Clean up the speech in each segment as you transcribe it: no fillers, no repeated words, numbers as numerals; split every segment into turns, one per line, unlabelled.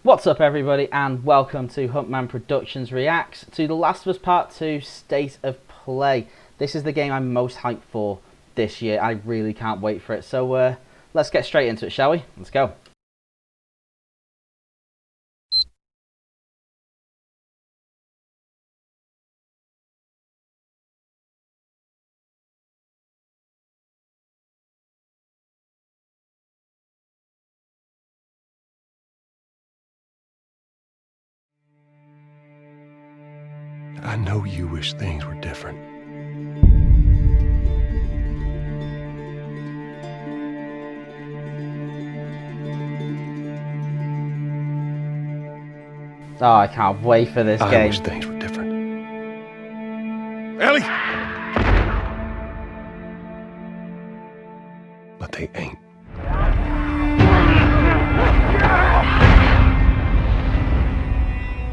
What's up everybody and welcome to Huntman Productions Reacts to The Last of Us Part 2 State of Play. This is the game I'm most hyped for this year. I really can't wait for it. So let's get straight into it, shall we? Let's go.
I know you wish things were different.
Oh, I can't wait for this game.
I wish things were different. Ellie! But they ain't.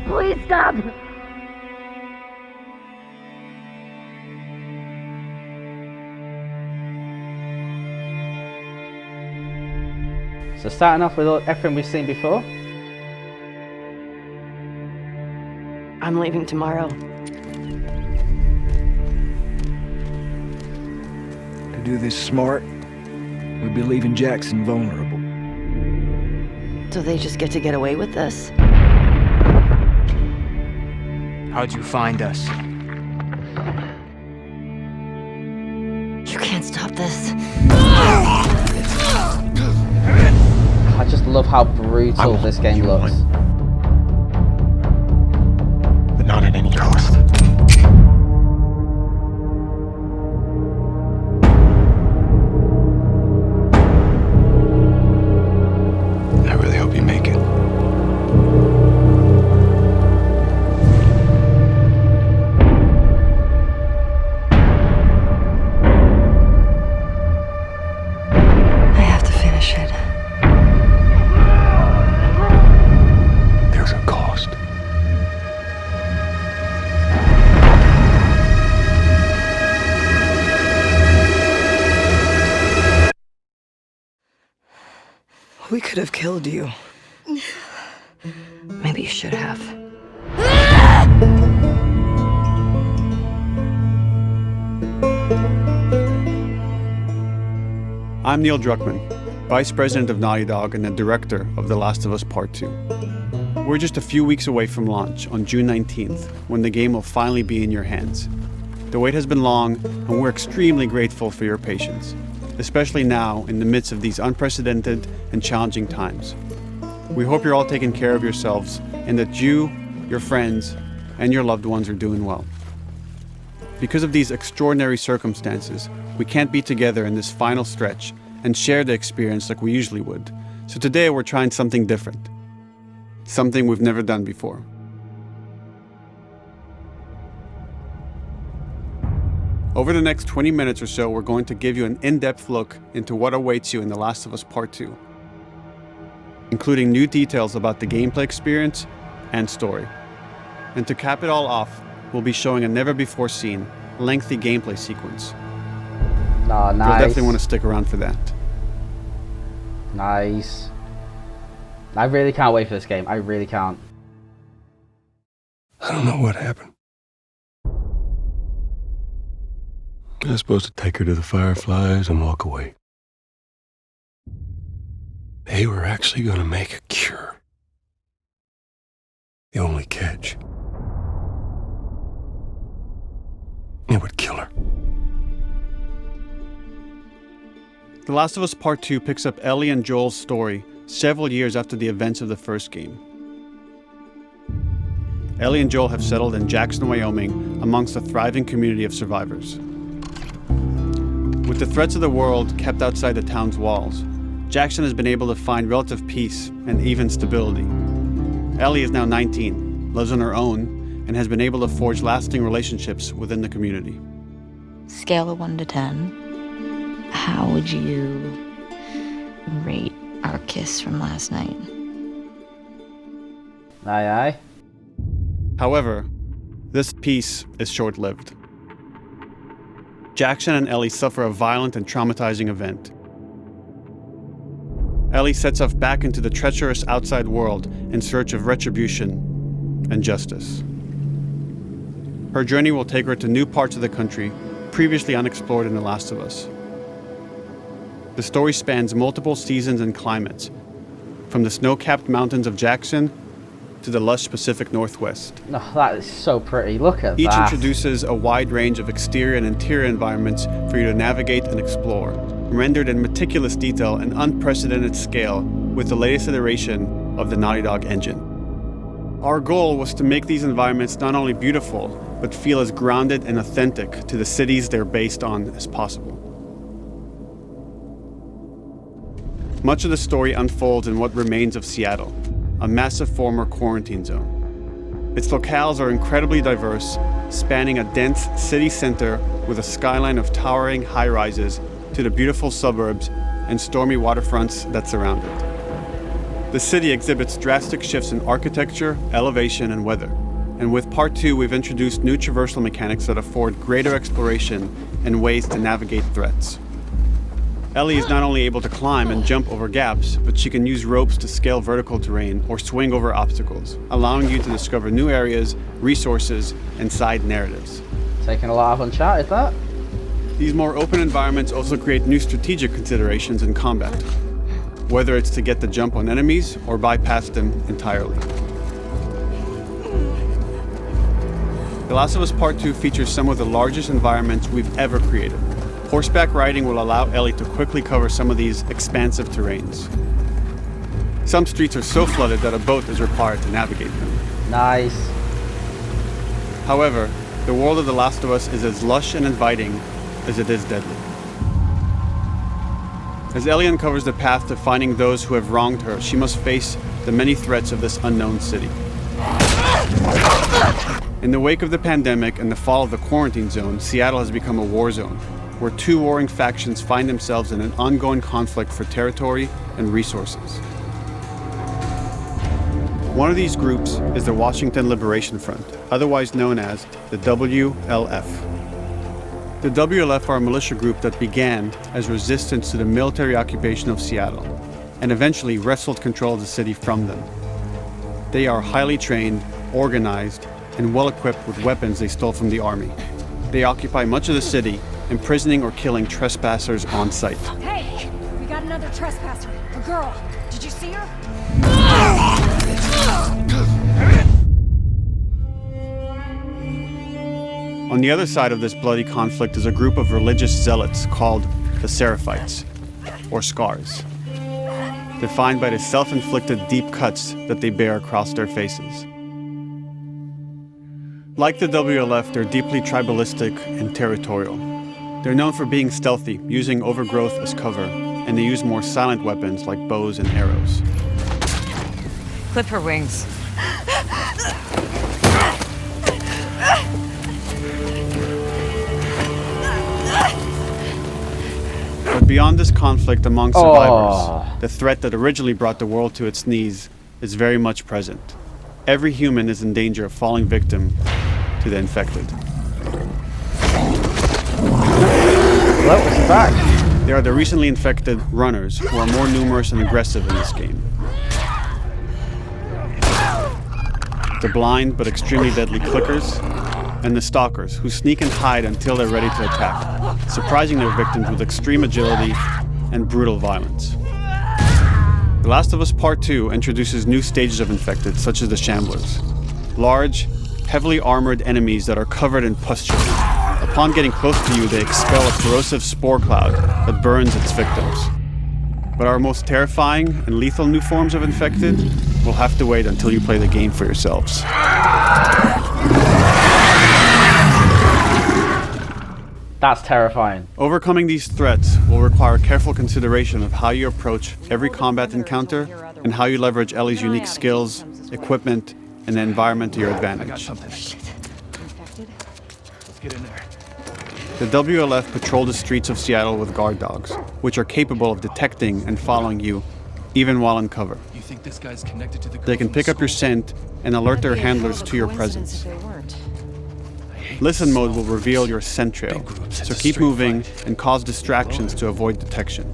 Please stop!
So starting off with everything we've seen before.
I'm leaving tomorrow.
To do this smart, we'd be leaving Jackson vulnerable.
Do they just get to get away with this?
How'd you find us?
You can't stop this.
I just love how brutal this game looks.
But not at any cost. I really hope you make it.
I have to finish it.
There's a cost.
We could have killed you. Maybe you should have.
I'm Neil Druckman, Vice President of Naughty Dog and the Director of The Last of Us Part 2. We're just a few weeks away from launch on June 19th, when the game will finally be in your hands. The wait has been long, and we're extremely grateful for your patience, especially now in the midst of these unprecedented and challenging times. We hope you're all taking care of yourselves and that you, your friends, and your loved ones are doing well. Because of these extraordinary circumstances, we can't be together in this final stretch and share the experience like we usually would. So today we're trying something different. Something we've never done before. Over the next 20 minutes or so, we're going to give you an in-depth look into what awaits you in The Last of Us Part 2, including new details about the gameplay experience and story. And to cap it all off, we'll be showing a never-before-seen, lengthy gameplay sequence.
Oh, nice.
You'll definitely want to stick around for that.
Nice. I really can't wait for this game. I really can't.
I don't know what happened. I was supposed to take her to the Fireflies and walk away. They were actually going to make a cure. The only catch, it would kill her.
The Last of Us Part 2 picks up Ellie and Joel's story several years after the events of the first game. Ellie and Joel have settled in Jackson, Wyoming, amongst a thriving community of survivors. With the threats of the world kept outside the town's walls, Jackson has been able to find relative peace and even stability. Ellie is now 19, lives on her own, and has been able to forge lasting relationships within the community.
Scale of 1 to 10, how would you rate our kiss from last night?
Aye, aye.
However, this peace is short-lived. Jackson and Ellie suffer a violent and traumatizing event. Ellie sets off back into the treacherous outside world in search of retribution and justice. Her journey will take her to new parts of the country previously unexplored in The Last of Us. The story spans multiple seasons and climates, from the snow-capped mountains of Jackson to the lush Pacific Northwest.
Oh, that is so pretty. Look at
Each
that.
introduces a wide range of exterior and interior environments for you to navigate and explore, rendered in meticulous detail and unprecedented scale with the latest iteration of the Naughty Dog engine. Our goal was to make these environments not only beautiful, but feel as grounded and authentic to the cities they're based on as possible. Much of the story unfolds in what remains of Seattle, a massive former quarantine zone. Its locales are incredibly diverse, spanning a dense city center with a skyline of towering high-rises to the beautiful suburbs and stormy waterfronts that surround it. The city exhibits drastic shifts in architecture, elevation, and weather. And with Part 2, we've introduced new traversal mechanics that afford greater exploration and ways to navigate threats. Ellie is not only able to climb and jump over gaps, but she can use ropes to scale vertical terrain or swing over obstacles, allowing you to discover new areas, resources, and side narratives.
Taking a lot of Uncharted, that.
These more open environments also create new strategic considerations in combat, whether it's to get the jump on enemies or bypass them entirely. The Last of Us Part 2 features some of the largest environments we've ever created. Horseback riding will allow Ellie to quickly cover some of these expansive terrains. Some streets are so flooded that a boat is required to navigate them.
Nice.
However, the world of The Last of Us is as lush and inviting as it is deadly. As Ellie uncovers the path to finding those who have wronged her, she must face the many threats of this unknown city. In the wake of the pandemic and the fall of the quarantine zone, Seattle has become a war zone, where two warring factions find themselves in an ongoing conflict for territory and resources. One of these groups is the Washington Liberation Front, otherwise known as the WLF. The WLF are a militia group that began as resistance to the military occupation of Seattle and eventually wrestled control of the city from them. They are highly trained, organized, and well-equipped with weapons they stole from the army. They occupy much of the city, imprisoning or killing trespassers on sight.
Hey, we got another trespasser. A girl. Did you see her?
On the other side of this bloody conflict is a group of religious zealots called the Seraphites, or Scars, defined by the self-inflicted deep cuts that they bear across their faces. Like the WLF, they're deeply tribalistic and territorial. They're known for being stealthy, using overgrowth as cover, and they use more silent weapons like bows and arrows.
Clip her wings.
But beyond this conflict among survivors, the threat that originally brought the world to its knees is very much present. Every human is in danger of falling victim to the infected.
Hello, it's back.
They are the recently infected runners, who are more numerous and aggressive in this game. The blind but extremely deadly clickers, and the stalkers, who sneak and hide until they're ready to attack, surprising their victims with extreme agility and brutal violence. The Last of Us Part 2 introduces new stages of infected, such as the Shamblers. Large, heavily armored enemies that are covered in pustules. Upon getting close to you, they expel a corrosive spore cloud that burns its victims. But our most terrifying and lethal new forms of infected will have to wait until you play the game for yourselves.
That's terrifying.
Overcoming these threats will require careful consideration of how you approach every combat encounter and how you leverage Ellie's unique skills, equipment, and the environment to your advantage. The WLF patrol the streets of Seattle with guard dogs, which are capable of detecting and following you, even while in cover. They can pick up your scent and alert their handlers to your presence. Listen mode will reveal your scent trail, so keep moving and cause distractions to avoid detection.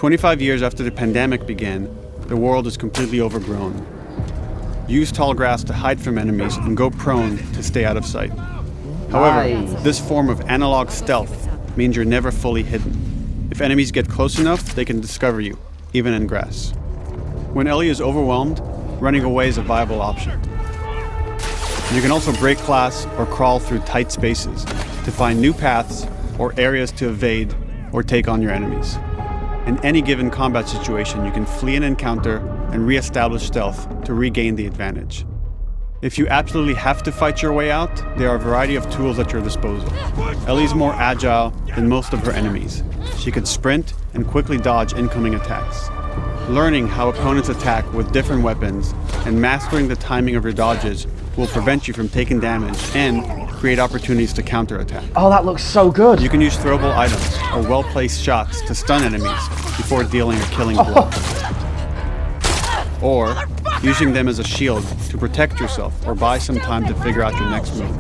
25 years after the pandemic began, the world is completely overgrown. Use tall grass to hide from enemies and go prone to stay out of sight. However,
Nice.
this form of analog stealth means you're never fully hidden. If enemies get close enough, they can discover you, even in grass. When Ellie is overwhelmed, running away is a viable option. You can also break glass or crawl through tight spaces to find new paths or areas to evade or take on your enemies. In any given combat situation, you can flee an encounter and re-establish stealth to regain the advantage. If you absolutely have to fight your way out, there are a variety of tools at your disposal. Ellie's more agile than most of her enemies. She could sprint and quickly dodge incoming attacks. Learning how opponents attack with different weapons and mastering the timing of your dodges will prevent you from taking damage and create opportunities to counterattack.
Oh, that looks so good.
You can use throwable items or well-placed shots to stun enemies before dealing a killing blow. Or using them as a shield to protect yourself or buy some time to figure out your next move.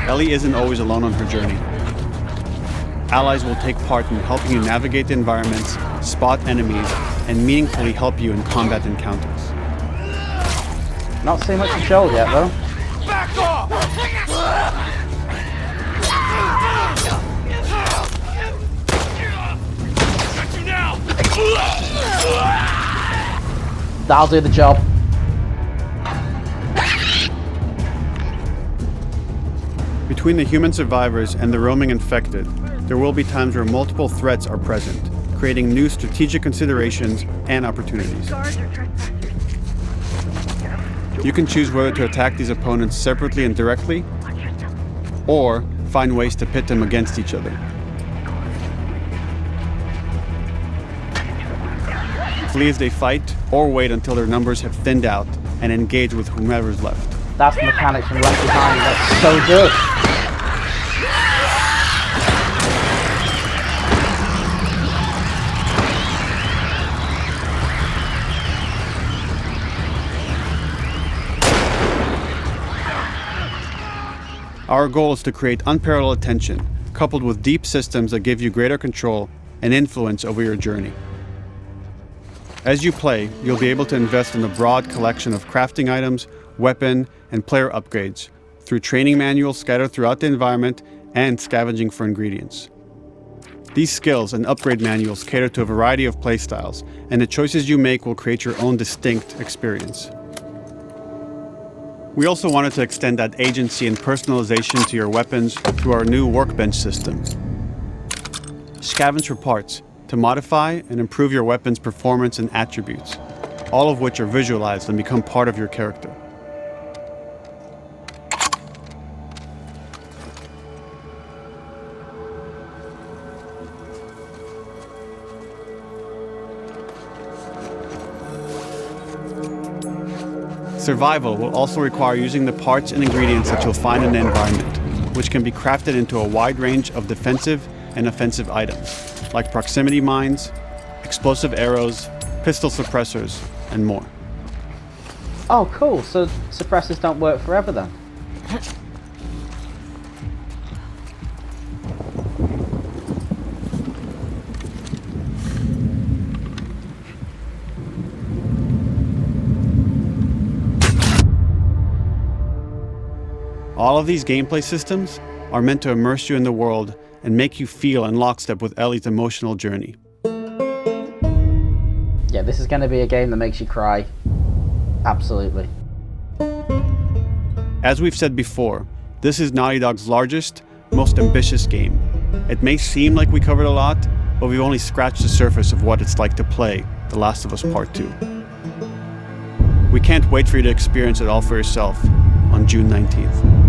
Ellie isn't always alone on her journey. Allies will take part in helping you navigate the environments, spot enemies, and meaningfully help you in combat encounters.
Not seeing much of Joel yet, though.
Back off! Got you now!
That'll do the job.
Between the human survivors and the roaming infected, there will be times where multiple threats are present, creating new strategic considerations and opportunities. You can choose whether to attack these opponents separately and directly, or find ways to pit them against each other. Flee as they fight, or wait until their numbers have thinned out and engage with whomever's left.
That's the mechanics from Left Behind. That's so good.
Our goal is to create unparalleled tension, coupled with deep systems that give you greater control and influence over your journey. As you play, you'll be able to invest in a broad collection of crafting items, weapon, and player upgrades through training manuals scattered throughout the environment and scavenging for ingredients. These skills and upgrade manuals cater to a variety of playstyles, and the choices you make will create your own distinct experience. We also wanted to extend that agency and personalization to your weapons through our new workbench system. Scavenge for parts to modify and improve your weapon's performance and attributes, all of which are visualized and become part of your character. Survival will also require using the parts and ingredients that you'll find in the environment, which can be crafted into a wide range of defensive and offensive items, like proximity mines, explosive arrows, pistol suppressors, and more.
Oh, cool. So suppressors don't work forever then?
All of these gameplay systems are meant to immerse you in the world and make you feel in lockstep with Ellie's emotional journey.
Yeah, this is going to be a game that makes you cry. Absolutely.
As we've said before, this is Naughty Dog's largest, most ambitious game. It may seem like we covered a lot, but we've only scratched the surface of what it's like to play The Last of Us Part 2. We can't wait for you to experience it all for yourself on June 19th.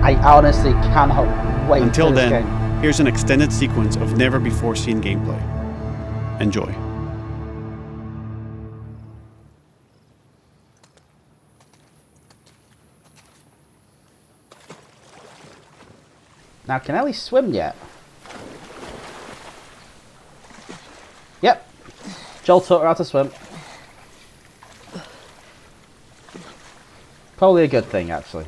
I honestly cannot wait
Until
for this
then,
game.
here's an extended sequence of never-before-seen gameplay. Enjoy.
Now, can Ellie swim yet? Yep. Joel taught her how to swim. Probably a good thing, actually.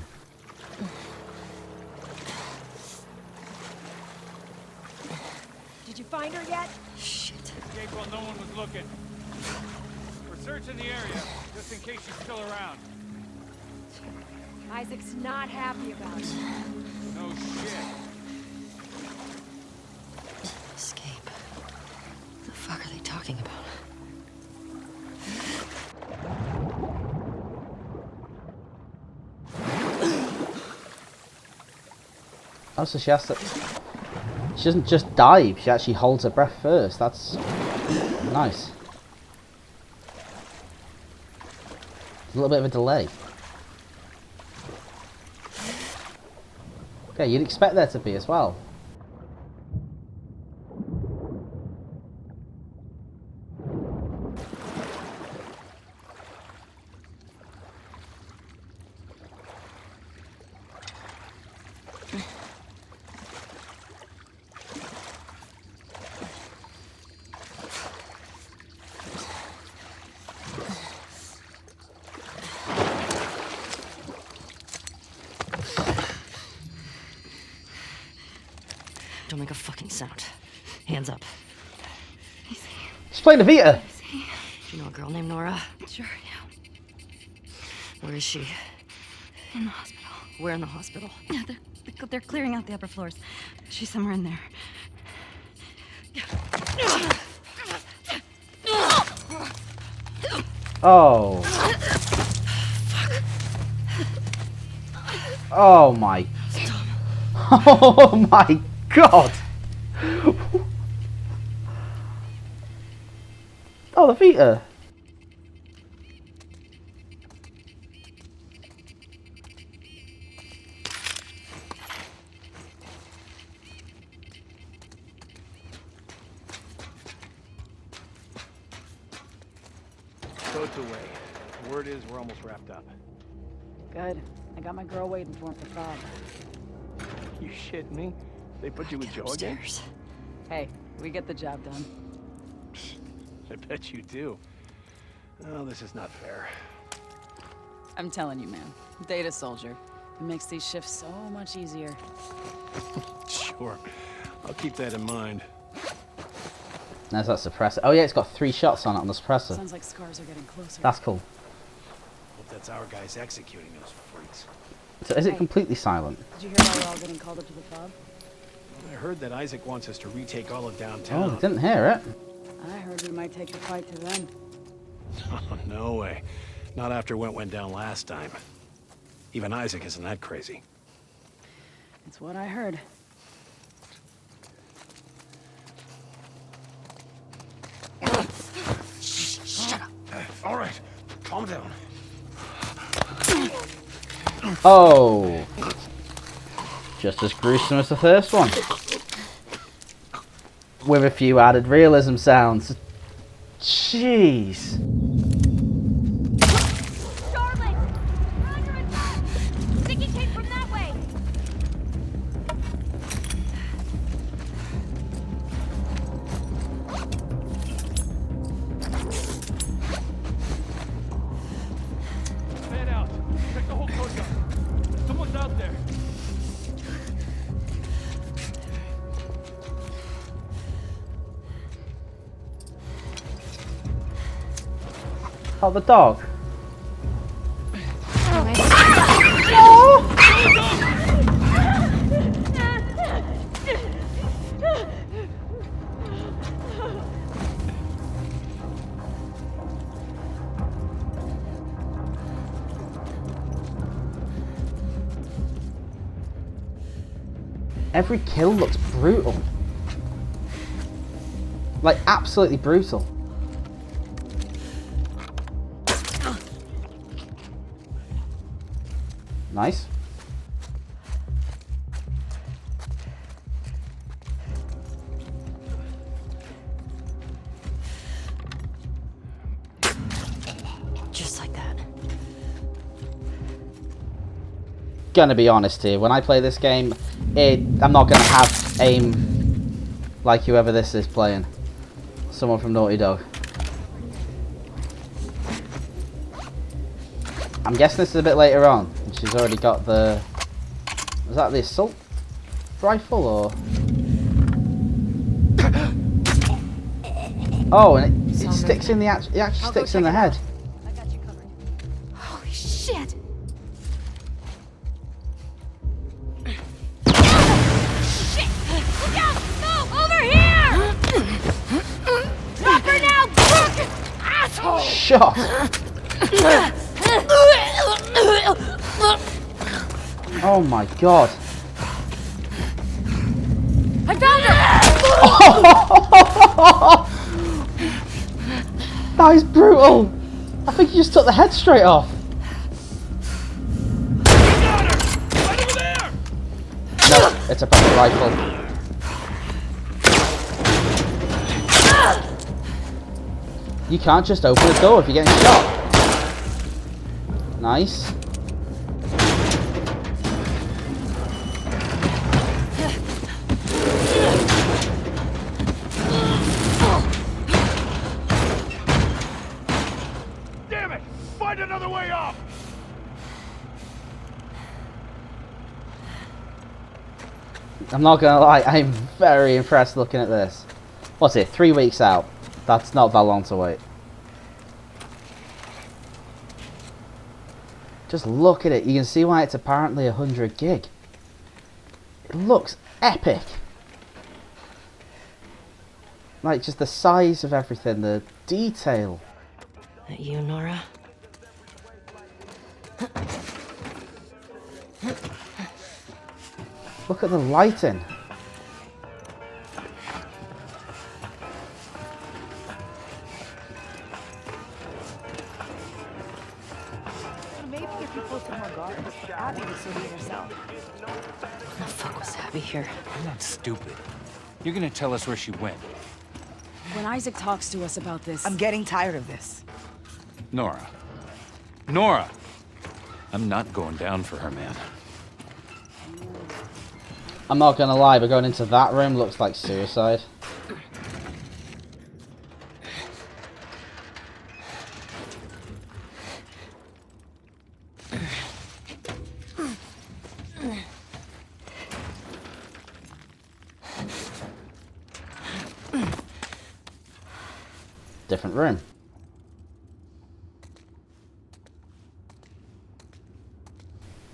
Did you find her yet?
Shit.
Escape while no one was looking. We're searching the area, just in case she's still around.
Isaac's not happy about it.
No shit.
Escape. What the fuck are they talking about?
Oh, so she has to... She doesn't just dive, she actually holds her breath first. That's nice. A little bit of a delay. Okay, you'd expect there to be as well.
Don't make a fucking sound. Hands up.
She's playing the Vita.
Do you know a girl named Nora?
Sure, yeah.
Where is she?
In the hospital.
Where in the hospital?
Yeah, they're clearing out the upper floors. She's somewhere in there.
Oh. Oh my. Oh my god. Oh, the Vita.
Boat's away. Word is we're almost wrapped up.
Good. I got my girl waiting for him for Bob.
You shit me? They put you with Joe again?
Hey, we get the job done.
I bet you do. Oh, this is not fair.
I'm telling you, man. Data soldier. It makes these shifts so much easier.
Sure. I'll keep that in mind.
There's that suppressor. Oh yeah, it's got 3 shots on it on the suppressor.
Sounds like scars are getting closer.
That's cool.
Hope that's our guys executing those freaks.
So is it completely silent?
Did you hear why we're all getting called up to the fob?
I heard that Isaac wants us to retake all of
Oh,
downtown.
I didn't hear it.
I heard we might take the fight to them.
Oh, no way. Not after what went down last time. Even Isaac isn't that crazy.
It's what I heard.
Shut up. All right. Calm down.
Oh. Just as gruesome as the first one. With a few added realism sounds. Jeez.
Darling! We're under attack! Sticky came from that way!
Head out. Check the whole courtyard. Someone's out there.
Oh, the dog. Every kill looks brutal. Like, absolutely brutal. Nice.
Just like that.
Gonna be honest here, when I play this game, I'm not gonna have aim like whoever this is playing. Someone from Naughty Dog. I'm guessing this is a bit later on. She's already got the... Was that the assault rifle or... Oh, and it sticks in the it actually sticks in the head.
I got you covered. Holy shit! Shit! Look out! No! Over here! Drop her now, crook! Asshole!
Shot! Oh my god.
I found her!
That is brutal! I think you just took the head straight off. No, it's a proper rifle. You can't just open the door if you're getting shot. Nice.
Damn it! Find another way off!
I'm not gonna lie, I'm very impressed looking at this. What's it, 3 weeks out? That's not that long to wait. Just look at it, you can see why it's apparently 100 gig. It looks epic. Like, just the size of everything, the detail.
That you, Nora?
Look at the lighting.
Maybe if you posted more guards, Abby would still be herself. What the fuck was Abby here?
I'm not stupid. You're gonna tell us where she went.
When Isaac talks to us about this...
I'm getting tired of this.
Nora. Nora! I'm not going down for her, man.
I'm not gonna lie, but going into that room looks like suicide. Different room.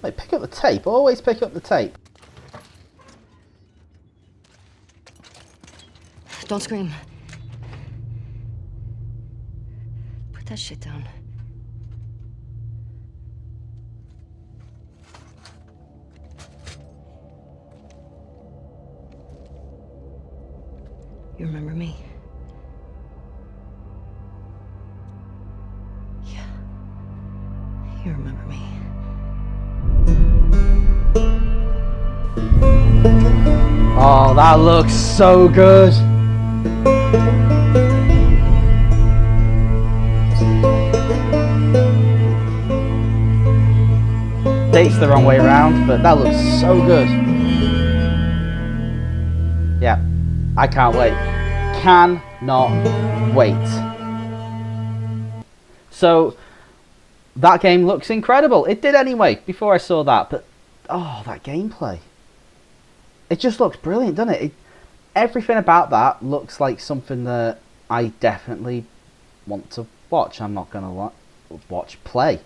Wait, pick up the tape. Always pick up the tape.
Don't scream. Put that shit down. You remember me? Yeah. You remember me.
Oh, that looks so good. Date's the wrong way around, but that looks so good. Yeah, I can't wait. Cannot wait. So, that game looks incredible. It did anyway, before I saw that, but oh, that gameplay. It just looks brilliant, doesn't it? Everything about that looks like something that I definitely want to watch. I'm not going to play. I'm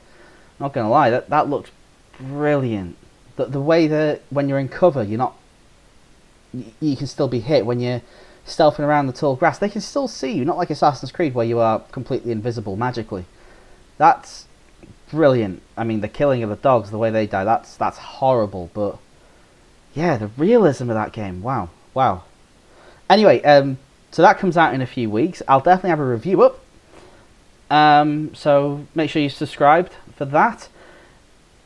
not going to lie, that looks brilliant. The way that when you're in cover, you're not... You can still be hit. When you're stealthing around the tall grass, they can still see you. Not like Assassin's Creed where you are completely invisible magically. That's brilliant. I mean, the killing of the dogs, the way they die, that's horrible, but... Yeah, the realism of that game, wow. Anyway, so that comes out in a few weeks. I'll definitely have a review up. So make sure you subscribed for that.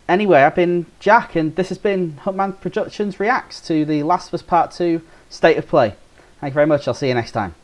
Anyway, I've been Jack, and this has been Huntman Productions Reacts to The Last of Us Part 2 State of Play. Thank you very much. I'll see you next time.